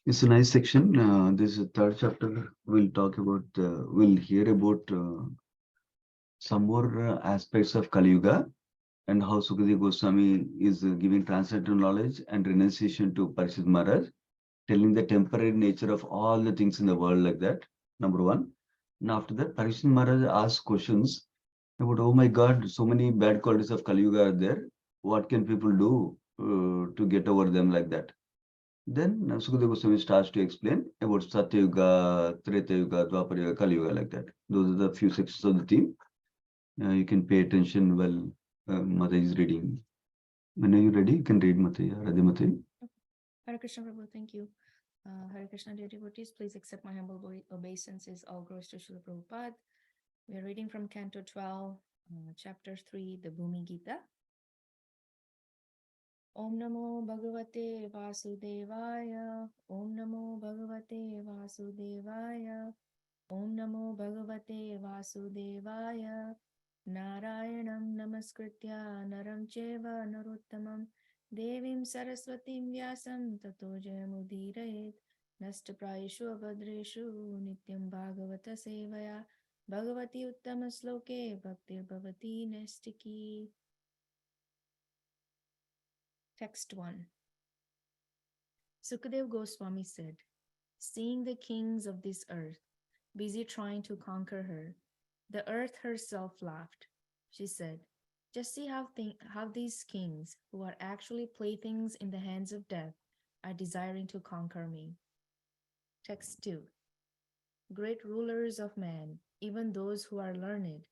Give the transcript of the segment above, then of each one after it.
It's a nice section. This is third chapter. We'll talk about, we'll hear about some more aspects of Kali Yuga and how Sukadeva Goswami is giving transcendental knowledge and renunciation to Parishit Maharaj, telling the temporary nature of all the things in the world like that. Number one. And after that, Parishit Maharaj asks questions about, oh my God, so many bad qualities of Kali Yuga are there. What can people do to get over them like that? Then Sukadeva Goswami starts to explain about Satya Yuga, Treta Yuga, Dwapara Yuga, Kali Yuga, like that. Those are the few sections of the theme. You can pay attention while Mata is reading. When are you ready? You can read Mata. Radhe Mata. Hare Krishna Prabhu, thank you. Hare Krishna, dear devotees, please accept my humble obeisances, all glories to Srila Prabhupada. We are reading from Canto 12, Chapter 3, the Bhumi Gita. Om Namo Bhagavate Vasudevaya. Om Namo Bhagavate Vasudevaya. Om Namo Bhagavate Vasudevaya. Narayanam Namaskritya Naram Cheva Narottamam Devim Saraswatim Vyasam Tato Jayamudirayet Nastapradeshu Abhadreshu Nityam Bhagavata Sevaya Bhagavati Uttama Sloke Bhaktir Bhavati Nestiki. Text 1. Sukadev Goswami said, seeing the kings of this earth busy trying to conquer her, the earth herself laughed. She said, just see how these kings, who are actually playthings in the hands of death, are desiring to conquer me. Text 2. Great rulers of man, even those who are learned,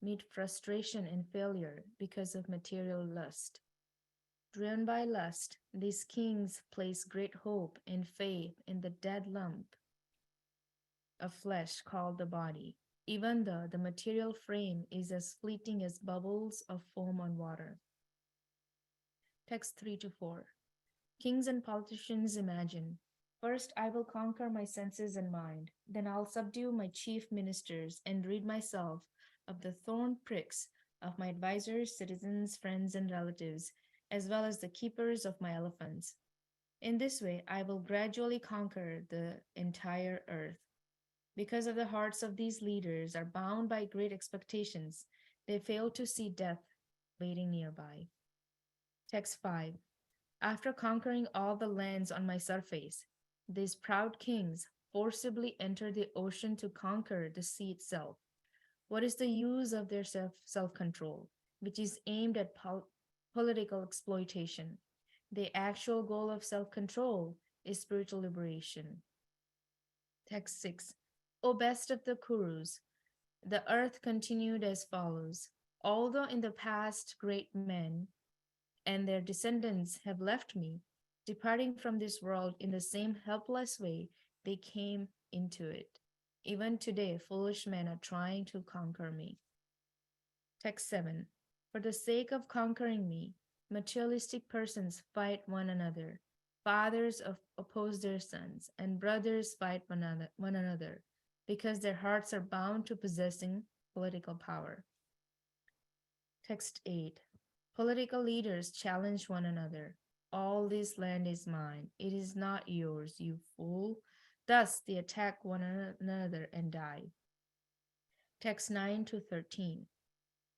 meet frustration and failure because of material lust. Driven by lust, these kings place great hope and faith in the dead lump of flesh called the body, even though the material frame is as fleeting as bubbles of foam on water. Text 3 to 4. Kings and politicians imagine, first I will conquer my senses and mind, then I'll subdue my chief ministers and rid myself of the thorn pricks of my advisors, citizens, friends, and relatives, as well as the keepers of my elephants. In this way, I will gradually conquer the entire earth. Because of the hearts of these leaders are bound by great expectations, they fail to see death waiting nearby. Text 5. After conquering all the lands on my surface, these proud kings forcibly enter the ocean to conquer the sea itself. What is the use of their self-control, which is aimed at political exploitation? The actual goal of self-control is spiritual liberation. Text 6. O best of the Kurus, the earth continued as follows. Although in the past great men and their descendants have left me, departing from this world in the same helpless way they came into it. Even today, foolish men are trying to conquer me. Text 7. For the sake of conquering me, materialistic persons fight one another. Fathers oppose their sons, and brothers fight one another, because their hearts are bound to possessing political power. Text 8. Political leaders challenge one another. All this land is mine. It is not yours, you fool. Thus they attack one another and die. Text 9 to 13.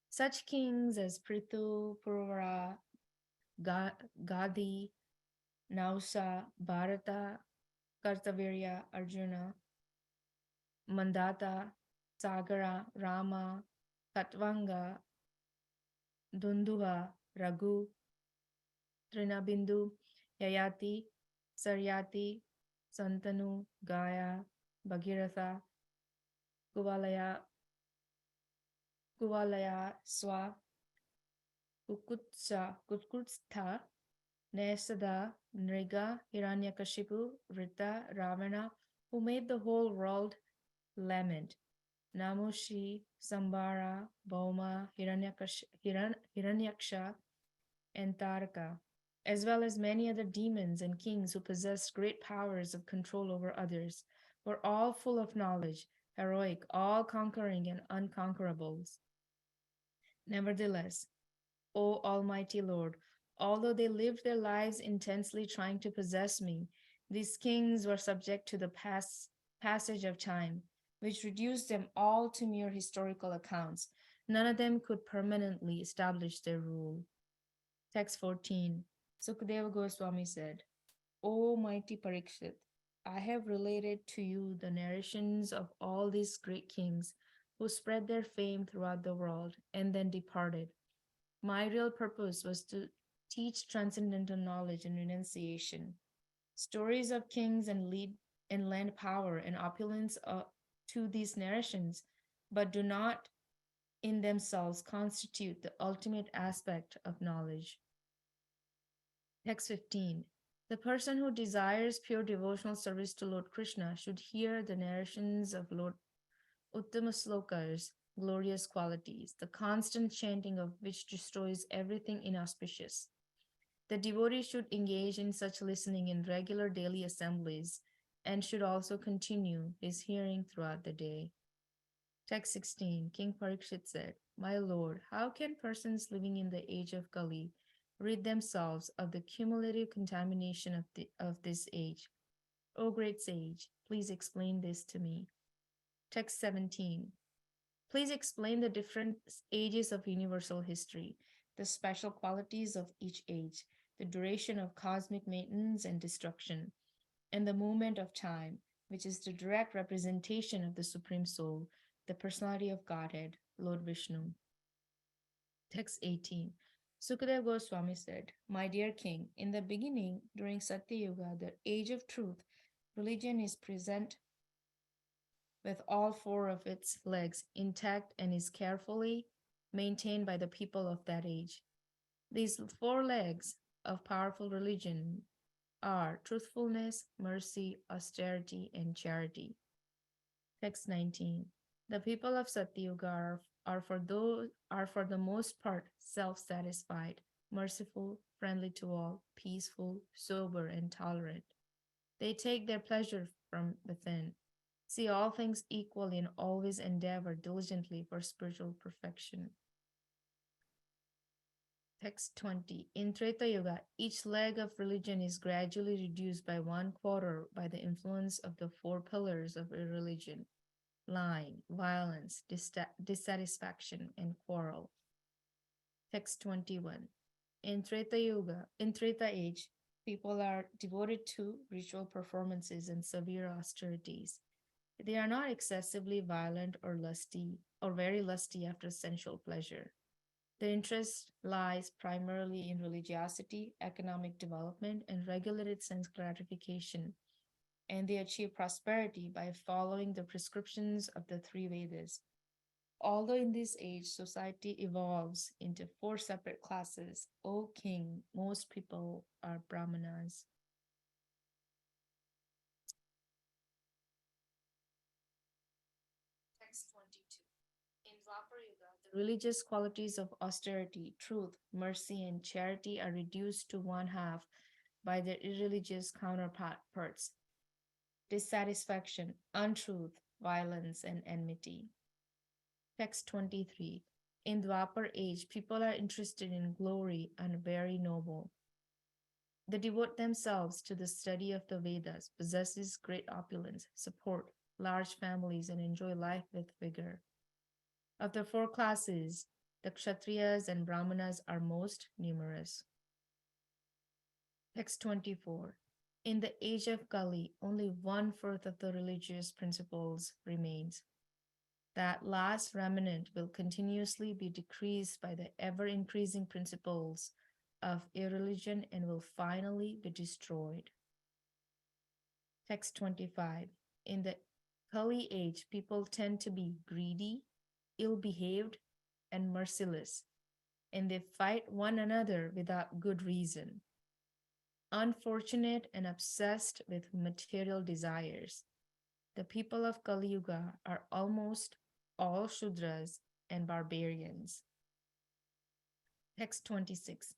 Such kings as Prithu, Purvara, Gadi, Nausa, Bharata, Kartavirya, Arjuna, Mandata, Sagara, Rama, Katvanga, Dunduva, Raghu, Trinabindu, Yayati, Saryati, Santanu, Gaya, Bhagiratha, Kuvalaya, Swa, Kukutstha, Nesada, Nriga, Hiranyakashipu, Rita, Ravana, who made the whole world lament. Namushi, Sambara, Bhauma, Hiranyaksha, and Taraka, as well as many other demons and kings who possessed great powers of control over others, were all full of knowledge, heroic, all conquering and unconquerables. Nevertheless, O Almighty Lord, although they lived their lives intensely trying to possess me, These kings were subject to the passage of time, which reduced them all to mere historical accounts. None of them could permanently establish their rule. Text 14. Sukadeva Goswami said, O mighty Parikshit, I have related to you the narrations of all these great kings who spread their fame throughout the world and then departed. My real purpose was to teach transcendental knowledge and renunciation. Stories of kings and lend power and opulence to these narrations, but do not in themselves constitute the ultimate aspect of knowledge. Text 15. The person who desires pure devotional service to Lord Krishna should hear the narrations of Lord Uttamasloka's glorious qualities, the constant chanting of which destroys everything inauspicious. The devotee should engage in such listening in regular daily assemblies and should also continue his hearing throughout the day. Text 16. King Parikshit said, My lord, how can persons living in the age of Kali rid themselves of the cumulative contamination of this age? O great sage, please explain this to me. Text 17. Please explain the different ages of universal history, the special qualities of each age, the duration of cosmic maintenance and destruction, and the movement of time, which is the direct representation of the Supreme Soul, the personality of Godhead, Lord Vishnu. Text 18. Sukadeva Goswami said, My dear king, in the beginning, during Satya Yuga, the age of truth, religion is present with all four of its legs intact and is carefully maintained by the people of that age. These four legs of powerful religion are truthfulness, mercy, austerity, and charity. Text 19. The people of Satyuga are for the most part self-satisfied, merciful, friendly to all, peaceful, sober, and tolerant. They take their pleasure from within, see all things equally, and always endeavor diligently for spiritual perfection. Text 20. In Treta Yuga, each leg of religion is gradually reduced by 1/4 by the influence of the four pillars of irreligion: lying, violence, dissatisfaction, and quarrel. Text 21. In Treta Age, people are devoted to ritual performances and severe austerities. They are not excessively violent or lusty or very lusty after sensual pleasure. Their interest lies primarily in religiosity, economic development, and regulated sense gratification, and they achieve prosperity by following the prescriptions of the three Vedas. Although in this age society evolves into four separate classes, O king, most people are Brahmanas. Text 22. In Dwapar Yuga, the religious qualities of austerity, truth, mercy, and charity are reduced to one half by their irreligious counterparts: dissatisfaction, untruth, violence, and enmity. Text 23. In Dwapar age, people are interested in glory and very noble. They devote themselves to the study of the Vedas, possesses great opulence, support large families, and enjoy life with vigor. Of the four classes, the Kshatriyas and Brahmanas are most numerous. Text 24. In the age of Kali, only 1/4 of the religious principles remains. That last remnant will continuously be decreased by the ever increasing principles of irreligion and will finally be destroyed. Text 25. In the Kali age, people tend to be greedy, ill behaved, and merciless, and they fight one another without good reason. Unfortunate and obsessed with material desires. The people of Kali Yuga are almost all Shudras and barbarians. Text 26.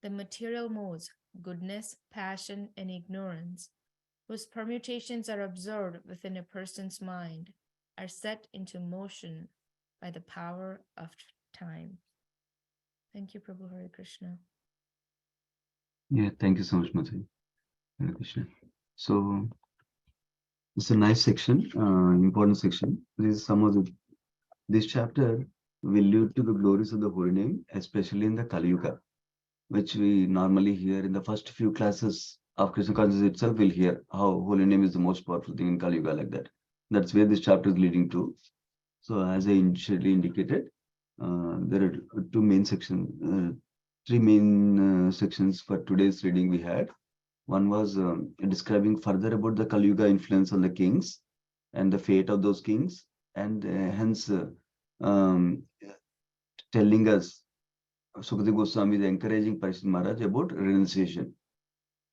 The material modes, goodness, passion, and ignorance, whose permutations are observed within a person's mind, are set into motion by the power of time. Thank you, Prabhu Hare Krishna. Yeah, thank you so much, Mataji. Hare Krishna. So it's a nice section, important section. This is some of the this chapter will lead to the glories of the holy name, especially in the Kali Yuga, which we normally hear in the first few classes of Krishna consciousness itself. We'll hear how holy name is the most powerful thing in Kali Yuga, like that. That's where this chapter is leading to. So, as I initially indicated, there are two main sections, three main sections for today's reading we had. One was describing further about the Kali Yuga influence on the kings and the fate of those kings, and hence um, telling us Sukadeva Goswami is encouraging Parishit Maharaj about renunciation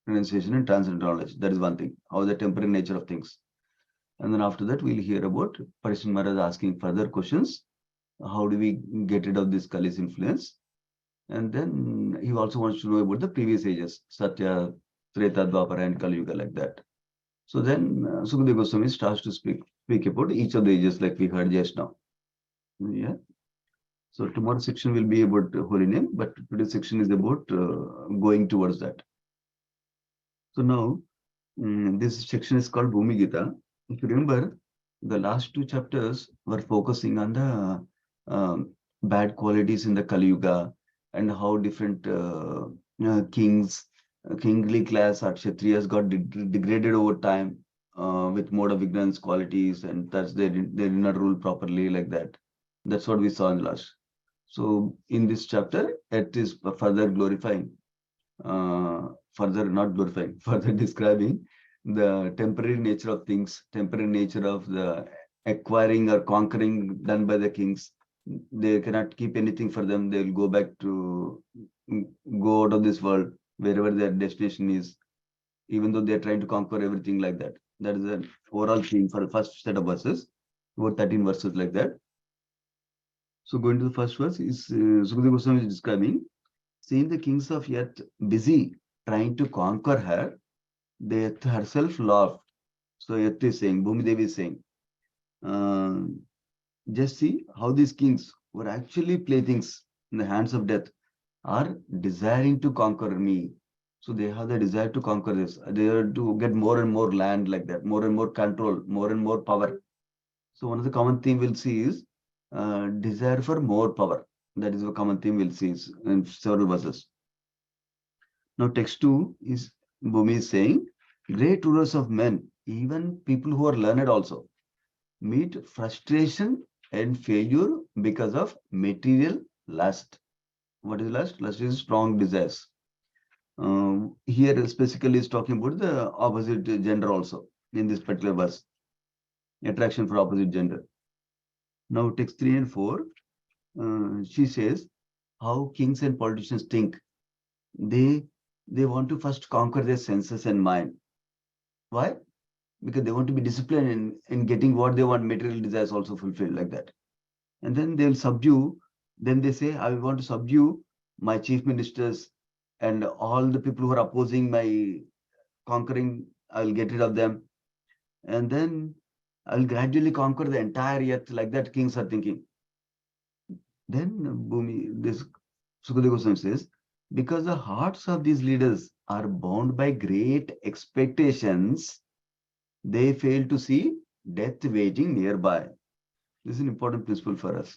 and transcendental knowledge. That is one thing, how the temporary nature of things. And then after that, we'll hear about Parishit Maharaj asking further questions. How do we get rid of this Kali's influence? And then he also wants to know about the previous ages, Satya, Treta, Dwapara, and Kali Yuga, like that. So then Sukadeva Goswami starts to speak about each of the ages, like we heard just now. Yeah. So tomorrow's section will be about holy name, but today's section is about going towards that. So now this section is called Bhumi Gita. If you remember, the last two chapters were focusing on the bad qualities in the Kali Yuga and how different kings, kingly class or Kshatriyas got degraded over time with mode of ignorance qualities, and thus they did not rule properly, like that. That's what we saw in the last. So in this chapter, it is further glorifying, further not glorifying, further describing the temporary nature of things, temporary nature of the acquiring or conquering done by the kings. They cannot keep anything for them. They will go back to go out of this world, wherever their destination is, even though they are trying to conquer everything, like that. That is an overall theme for the first set of verses, about 13 verses, like that. So going to the first verse is Sukadeva Goswami is describing, seeing the kings of earth busy trying to conquer her, the earth herself laughed. So earth is saying, Bhumi Devi is saying, uh, just see how these kings were actually playthings in the hands of death, are desiring to conquer me. So they have the desire to conquer this. They are to get more and more land, like that, more and more control, more and more power. So one of the common theme we'll see is desire for more power. That is a common theme we'll see in several verses. Now text 2 is Bhumi is saying, great rulers of men, even people who are learned also, meet frustration and failure because of material lust. What is lust? Lust is strong desires. Here specifically is talking about the opposite gender also in this particular verse, attraction for opposite gender. Now text 3 and 4, she says how kings and politicians think. They they want to first conquer their senses and mind. Why? Because they want to be disciplined in getting what they want, material desires also fulfilled, like that. And then they'll subdue, then they say, I want to subdue my chief ministers and all the people who are opposing my conquering, I'll get rid of them. And then I'll gradually conquer the entire earth, like that kings are thinking. Then Bhumi, this Sukadeva Goswami says, because the hearts of these leaders are bound by great expectations, they fail to see death waiting nearby. This is an important principle for us.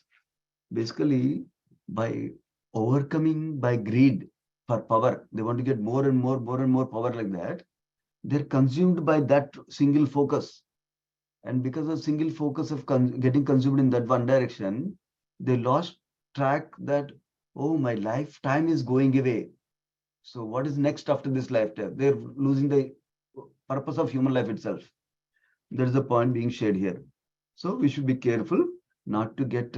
Basically, by overcoming by greed for power, they want to get more and more power, like that. They're consumed by that single focus. And because of single focus of getting consumed in that one direction, they lost track that, oh, my lifetime is going away. So what is next after this lifetime? They're losing the purpose of human life itself. That is the point being shared here. So we should be careful not to get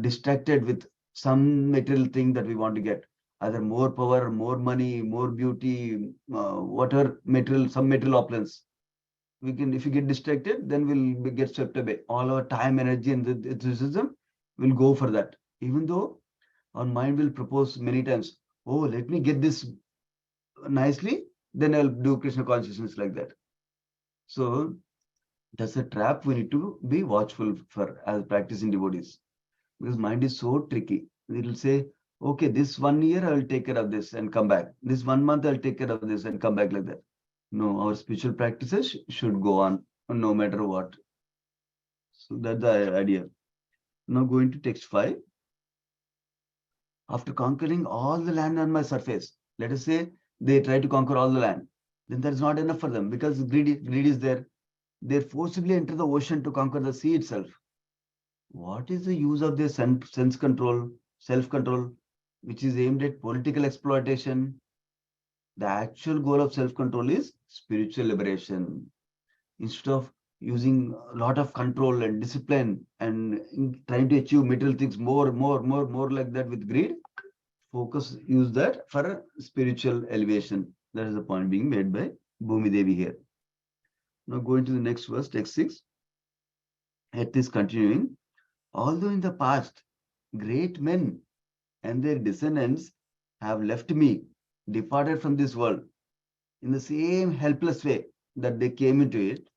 distracted with some material thing that we want to get, either more power, more money, more beauty, whatever material, some material opulence. We can, if you get distracted, then we'll get swept away. All our time, energy, and the enthusiasm will go for that. Even though our mind will propose many times, oh, let me get this nicely, then I'll do Krishna consciousness, like that. So that's a trap we need to be watchful for as practicing devotees, because mind is so tricky. It will say, okay, this 1 year I will take care of this and come back. This 1 month I'll take care of this and come back, like that. No, our spiritual practices should go on no matter what. So that's the idea. Now going to text 5. After conquering all the land on my surface, let us say they try to conquer all the land, then there is not enough for them because greed is there. They forcibly enter the ocean to conquer the sea itself. What is the use of their sense control, self control, which is aimed at political exploitation? The actual goal of self control is spiritual liberation. Instead of using a lot of control and discipline and trying to achieve material things more like that with greed, use that for spiritual elevation. That is the point being made by Bhumi Devi here. Now going to the next verse, text 6. It is continuing. Although in the past, great men and their descendants have left me, departed from this world in the same helpless way that they came into it.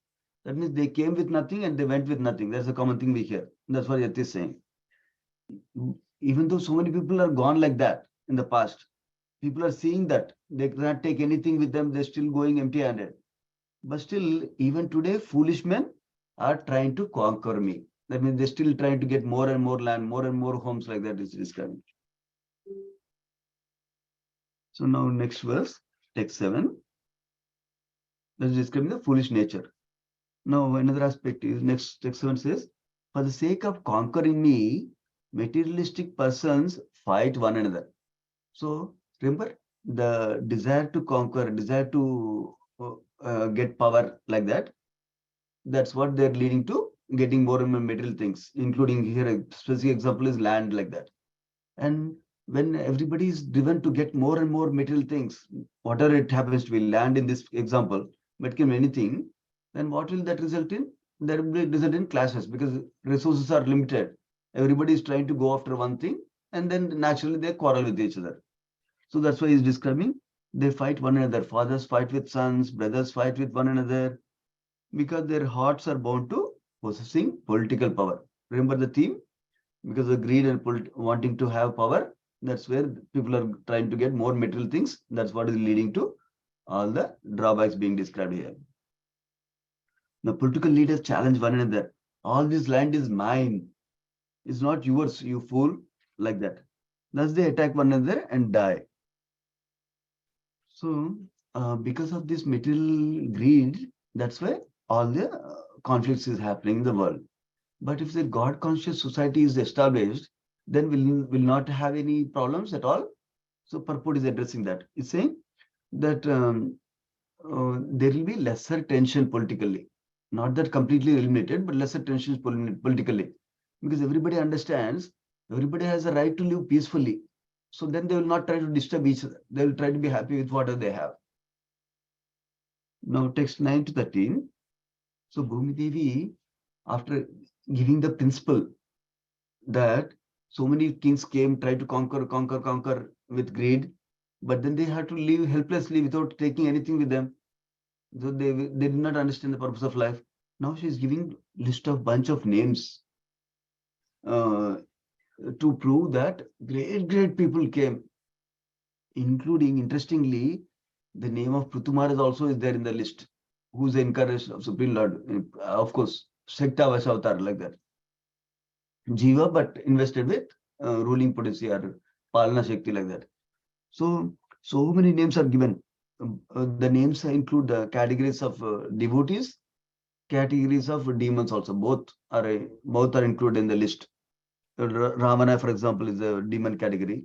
That means they came with nothing and they went with nothing. That's a common thing we hear. That's what Yati is saying. Even though so many people are gone like that in the past, people are seeing that they cannot take anything with them, they're still going empty handed. But still, even today, foolish men are trying to conquer me. That means they're still trying to get more and more land, more and more homes, like that is described. So now next verse, text 7, that is describing the foolish nature. Now another aspect is next text 7 says, for the sake of conquering me, materialistic persons fight one another. So remember the desire to conquer, desire to get power like that. That's what they're leading to getting more and more material things, including here a specific example is land like that. And when everybody is driven to get more and more material things, whatever it happens to be land in this example, but can be anything, then what will that result in? That will result in clashes because resources are limited. Everybody is trying to go after one thing, and then naturally they quarrel with each other. So that's why he's describing they fight one another. Fathers fight with sons, brothers fight with one another because their hearts are bound to possessing political power. Remember the theme? Because of greed and wanting to have power, that's where people are trying to get more material things. That's what is leading to all the drawbacks being described here. The political leaders challenge one another. All this land is mine. It's not yours, you fool. Like that. Thus they attack one another and die. So, because of this material greed, that's why all the conflicts is happening in the world. But if the God conscious society is established, then will not have any problems at all. So purport is addressing that. It's saying that there will be lesser tension politically, not that completely eliminated, but lesser tensions politically, because everybody understands everybody has a right to live peacefully. So then they will not try to disturb each other. They will try to be happy with whatever they have. Now text 9 to 13. So Bhumi Devi, after giving the principle that so many kings came, tried to conquer with greed, but then they had to live helplessly without taking anything with them. So they did not understand the purpose of life. Now she is giving list of bunch of names uh, to prove that great people came, including interestingly the name of Pruthumara also is there in the list, who's the incarnation of Supreme Lord. Of course, Shakta Vasavatar like that. Jiva, but invested with ruling potency or Palana Shakti like that. So, so many names are given. The names include the categories of devotees, categories of demons also. Both are included in the list. Ravana, for example, is a demon category,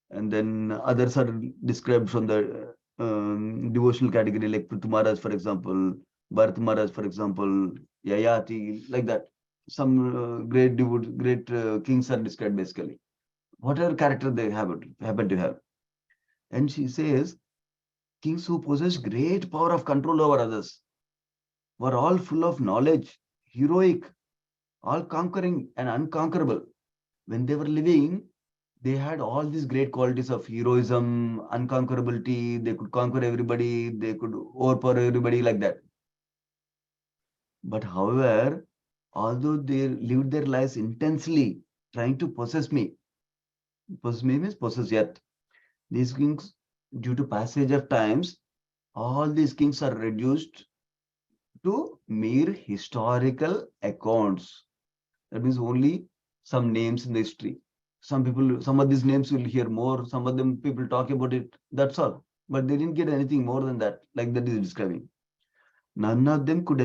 and then others are described from the devotional category, like Prithumharas, for example, Bharat Maharaj, for example, Yayati, like that. Some great kings are described basically. Whatever character they happen to have. And she says, kings who possess great power of control over others were all full of knowledge, heroic, all conquering and unconquerable. When they were living, they had all these great qualities of heroism, unconquerability. They could conquer everybody, they could overpower everybody like that. But however, although they lived their lives intensely trying to possess me means possess yet. These kings, due to passage of times, all these kings are reduced to mere historical accounts. That means only some names in the history. Some people, some of these names will hear more, some of them people talk about it. That's all. But they didn't get anything more than that, like that is describing. None of them could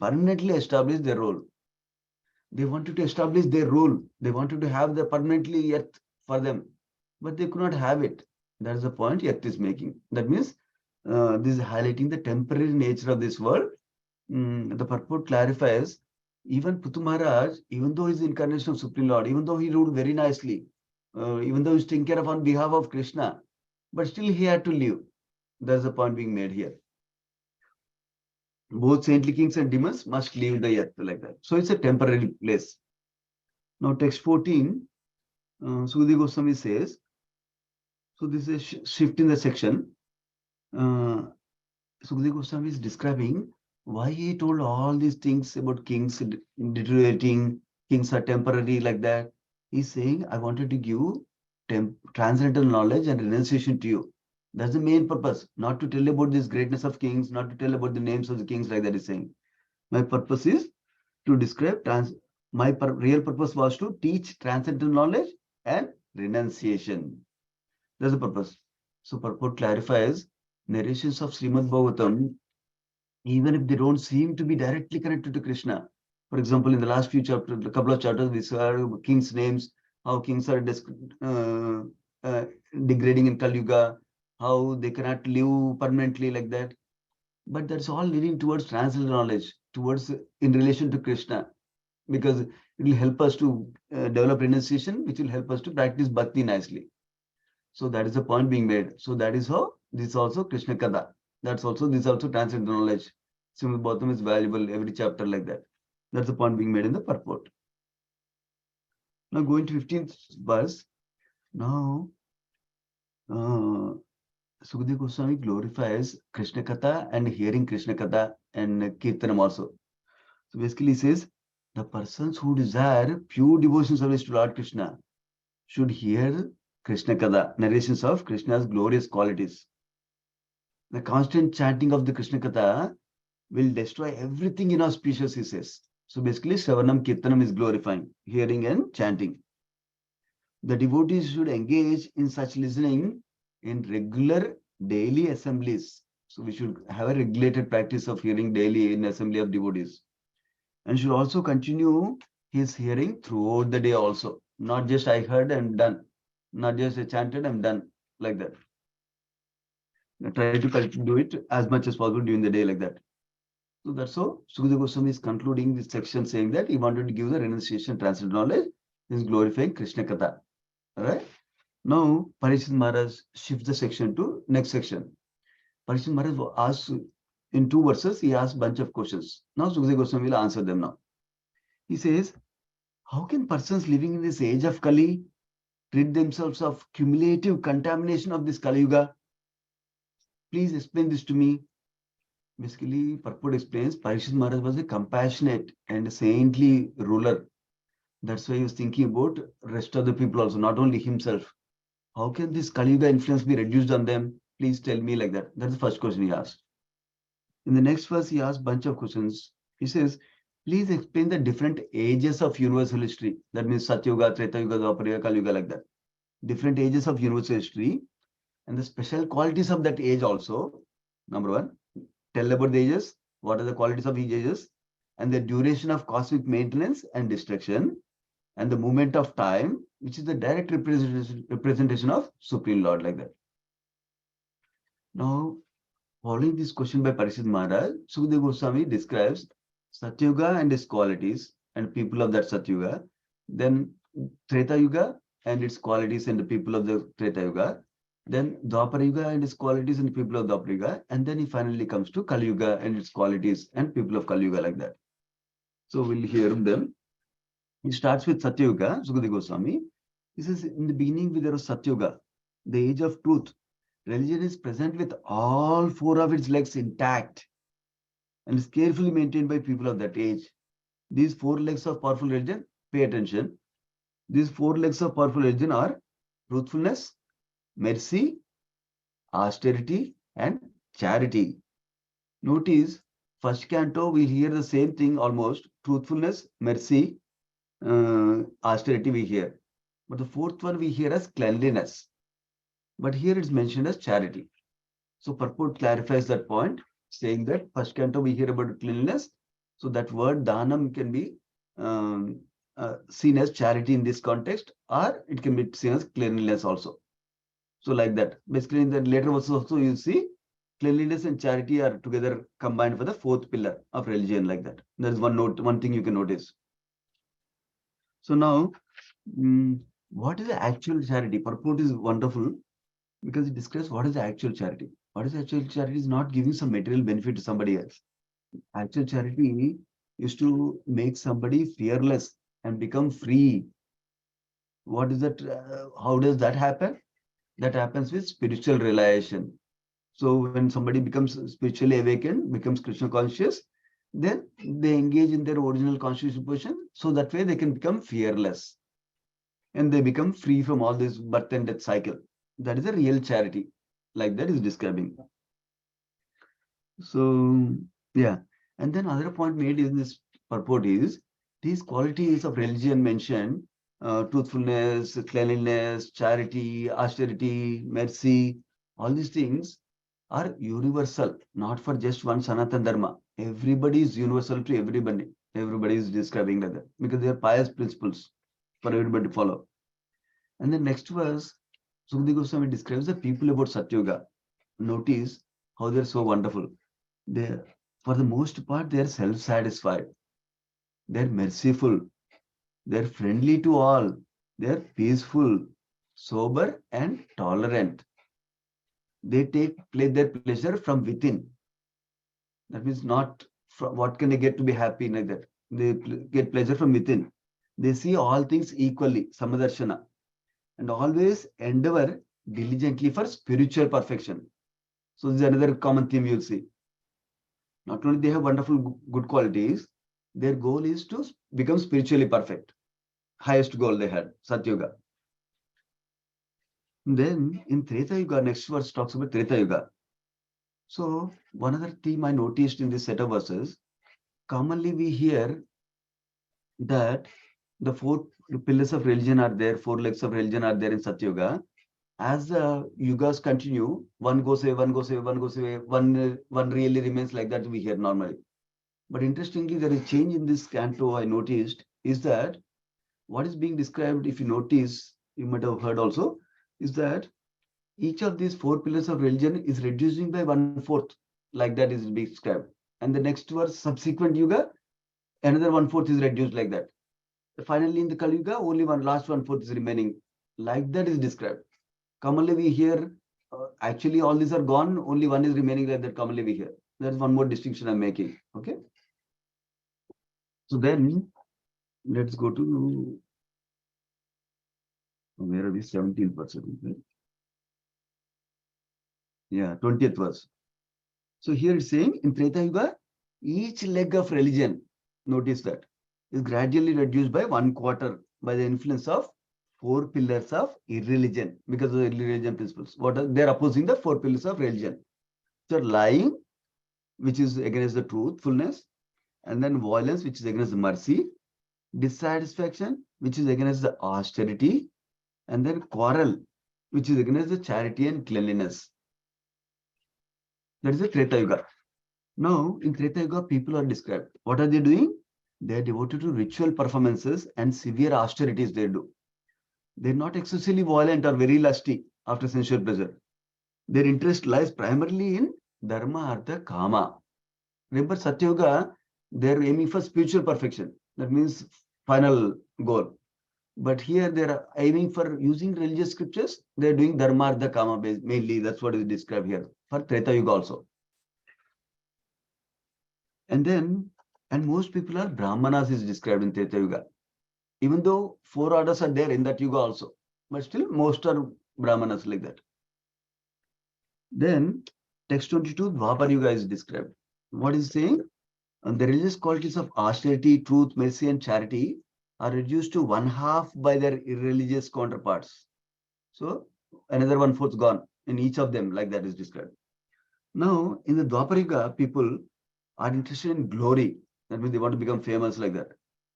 permanently establish their role. They wanted to establish their role. They wanted to have the permanently earth for them, but they could not have it. That's the point earth is making. That means this is highlighting the temporary nature of this world. The purport clarifies even Puthu Maharaj, even though he's the incarnation of Supreme Lord, even though he ruled very nicely, even though he's taking care of on behalf of Krishna, but still he had to leave. That's the point being made here. Both saintly kings and demons must leave the earth like that. So it's a temporary place. Now, text 14, Sukadeva Goswami says, so this is a shift in the section. Uh, Sukadeva Goswami is describing why he told all these things about kings deteriorating, kings are temporary like that. He's saying, I wanted to give transcendental knowledge and renunciation to you. That's the main purpose, not to tell about this greatness of kings, not to tell about the names of the kings like that he's saying. My purpose is to describe real purpose was to teach transcendental knowledge and renunciation. That's the purpose. So purport clarifies narrations of Srimad Bhagavatam, even if they don't seem to be directly connected to Krishna. For example, in the last few chapters, a couple of chapters, we saw kings' names, how kings are uh, uh, degrading in Kali Yuga, how they cannot live permanently like that. But that's all leading towards transcendental knowledge, towards in relation to Krishna, because it will help us to develop renunciation, which will help us to practice bhakti nicely. So that is the point being made. So that is how this is also Krishna Kada. This is also transcendental knowledge. Srimad Bhagavatam is valuable every chapter like that. That's the point being made in the purport. Now going to 15th verse. Now Sukadeva Goswami glorifies Krishna Katha and hearing Krishna Katha and Kirtanam also. So basically he says the persons who desire pure devotion service to Lord Krishna should hear Krishna Katha, narrations of Krishna's glorious qualities. The constant chanting of the Krishna Katha will destroy everything inauspicious, he says. So basically, Shravanam Kirtanam is glorifying, hearing and chanting. The devotees should engage in such listening in regular daily assemblies. So we should have a regulated practice of hearing daily in assembly of devotees. And should also continue his hearing throughout the day also. Not just I heard and done. Not just I chanted, I'm done. Like that. Try to do it as much as possible during the day like that. So that's how Sukadeva Goswami is concluding this section saying that he wanted to give the renunciation transcendental knowledge. He is glorifying Krishna Katha. Alright. Now Parikshit Maharaj shifts the section to next section. Parikshit Maharaj asks in 2 verses, he asks bunch of questions. Now Sukadeva Goswami will answer them now. He says, how can persons living in this age of Kali rid themselves of cumulative contamination of this Kali Yuga? Please explain this to me. Basically, purport explains Parikshit Maharaj was a compassionate and saintly ruler. That's why he was thinking about rest of the people also, not only himself. How can this Kali Yuga influence be reduced on them? Please tell me like that. That's the first question he asked. In the next verse, he asked a bunch of questions. He says, please explain the different ages of universal history. That means Satya Yuga, Treta Yuga, Dwapara Yuga, Kali Yuga, like that. Different ages of universal history and the special qualities of that age also. Number one, tell about the ages, what are the qualities of each ages, and the duration of cosmic maintenance and destruction, and the movement of time, which is the direct representation of Supreme Lord, like that. Now, following this question by Parikshit Maharaj, Sukadeva Goswami describes Satyuga and its qualities and people of that Satyuga, then Treta Yuga and its qualities and the people of the Treta Yuga, then Dwapara Yuga and its qualities and people of Dwapara Yuga, and then he finally comes to Kali Yuga and its qualities and people of Kali Yuga, like that. So we'll hear them. He starts with Satyuga, Sukadeva Goswami. He says, in the beginning, there was Satyuga, the age of truth. Religion is present with all four of its legs intact and is carefully maintained by people of that age. These four legs of powerful religion, pay attention. These four legs of powerful religion are truthfulness, mercy, austerity, and charity. Notice, first canto, we hear the same thing almost, truthfulness, mercy, austerity we hear. But the fourth one we hear as cleanliness. But here it's mentioned as charity. So purport clarifies that point, saying that first canto we hear about cleanliness. So that word dhanam can be um, seen as charity in this context, or it can be seen as cleanliness also. So like that. Basically, in the later verses also you see cleanliness and charity are together combined for the fourth pillar of religion like that. There is one thing you can notice. So now, mm, what is the actual charity? Purport is wonderful because it describes what is the actual charity. What is actual charity is not giving some material benefit to somebody else. Actual charity is to make somebody fearless and become free. What is that? How does that happen? That happens with spiritual realization. So when somebody becomes spiritually awakened, becomes Krishna conscious, then they engage in their original constitutional position. So that way they can become fearless and they become free from all this birth and death cycle. That is a real charity, like that is describing. So yeah, and then other point made in this purport is these qualities of religion mentioned, truthfulness, cleanliness, charity, austerity, mercy, all these things are universal, not for just one Sanatan Dharma. Everybody is universal to everybody. Everybody is describing like that because they are pious principles for everybody to follow. And the next verse, Sukadeva Goswami describes the people about Satyuga. Notice how they're so wonderful. They, for the most part, they are self-satisfied. They're merciful. They're friendly to all. They're peaceful, sober, and tolerant. They take their pleasure from within. That means not from what can I get to be happy like that. They get pleasure from within. They see all things equally, samadarshana, and always endeavor diligently for spiritual perfection. So this is another common theme you'll see. Not only they have wonderful good qualities, their goal is to become spiritually perfect. Highest goal they had, Satyuga. Then in Treta Yuga, next verse talks about Treta Yuga. So one other theme I noticed in this set of verses, commonly we hear that the four pillars of religion are there, four legs of religion are there in Satyuga. As the yugas continue, one goes away, one goes away, one goes away, one really remains like that we hear normally. But interestingly, there is change in this canto I noticed is that what is being described, if you notice, you might have heard also, is that each of these four pillars of religion is reducing by one fourth, like that is being described. And the next verse, subsequent yuga, another one fourth is reduced like that. Finally, in the Kali Yuga, only one last one fourth is remaining. Like that is described. Commonly we hear, actually all these are gone, only one is remaining like that commonly we hear. That's one more distinction I'm making. Okay. So then let's go to where are we? 17%. Yeah, 20th verse. So here it's saying in Treta Yuga, each leg of religion, notice that, is gradually reduced by one quarter by the influence of four pillars of irreligion because of the irreligion principles. What are they're opposing the four pillars of religion? So lying, which is against the truthfulness, and then violence, which is against the mercy, dissatisfaction, which is against the austerity, and then quarrel, which is against the charity and cleanliness. That is the Treta Yuga. Now, in Treta Yuga, people are described. What are they doing? They are devoted to ritual performances and severe austerities they do. They're not excessively violent or very lusty after sensual pleasure. Their interest lies primarily in dharma, artha, kama. Remember, Satyuga, they're aiming for spiritual perfection. That means final goal. But here they're aiming for using religious scriptures. They're doing dharma, artha, kama mainly. That's what is described here for Treta Yuga also. And then, and most people are Brahmanas is described in Treta Yuga. Even though four orders are there in that Yuga also. But still, most are Brahmanas like that. Then, text 22, Dwapar Yuga is described. What is saying? And the religious qualities of austerity, truth, mercy, and charity are reduced to one half by their irreligious counterparts. So, another one fourth gone in each of them, like that is described. Now, in the Dwapara people are interested in glory. That means they want to become famous like that,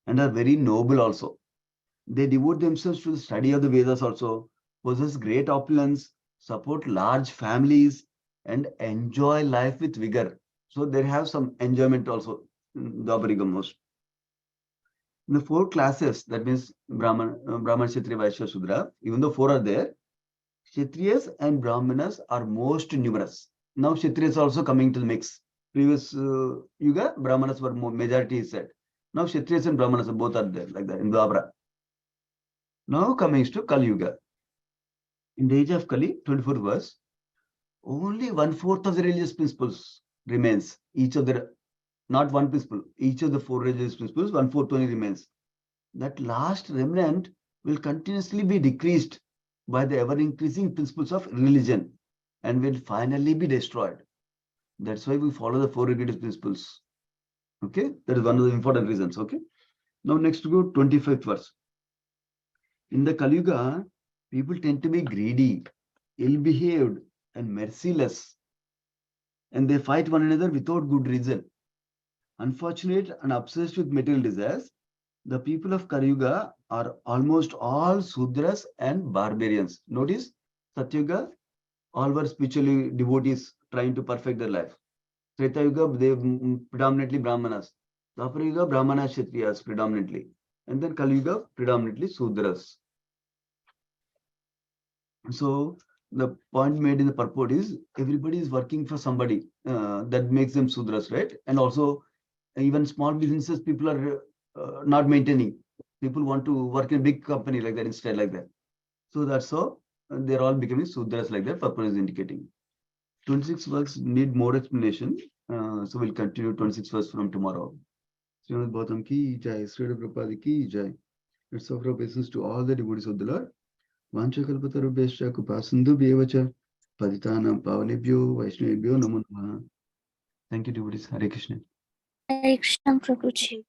and are very noble also. They devote themselves to the study of the Vedas also, possess great opulence, support large families, and enjoy life with vigor. So they have some enjoyment also in Dwapara most. In the four classes, that means Brahman, Kshatriya, Vaishya, Shudra, even though four are there, Kshatriyas and Brahmanas are most numerous. Now Kshatriyas are also coming to the mix. Previous Yuga, Brahmanas were more, majority is said. Now Kshatriyas and Brahmanas both are there, like that in Dwapara. Now coming to Kali Yuga. In the age of Kali, 24th verse, only one-fourth of the religious principles remains. Each of the, not one principle, each of the four religious principles, one-fourth only remains. That last remnant will continuously be decreased by the ever-increasing principles of religion and will finally be destroyed. That's why we follow the four religious principles. Okay, that is one of the important reasons. Okay, now next to go 25th verse. In the Kali Yuga, people tend to be greedy, ill-behaved, and merciless, and they fight one another without good reason. Unfortunate and obsessed with material desires, the people of Kali Yuga are almost all Sudras and barbarians. Notice, Satyuga, all were spiritually devotees trying to perfect their life. Treta Yuga, they predominantly Brahmanas. Dwapara Yuga, Brahmanas, Kshatriyas predominantly. And then Kali Yuga, predominantly Sudras. So the point made in the purport is everybody is working for somebody that makes them Sudras, right? And also even small businesses, people are not maintaining. People want to work in a big company like that instead, like that. So that's how they're all becoming Sudras like that. Purport is indicating. 26 words need more explanation. So we'll continue 26 verse from tomorrow. Srimad Bhagavatam ki jai, Sri Prabhupada ki jai. Let's offer obeisance to all the devotees of the Lord. Vanchakalpatarubhescha Kupasindhu Bhevacha Paditanam Pavanebhyo Vaishnavebhyo Namo Namaha. Thank you, devotees. Hare Krishna. Hare Krishna Prabhuji.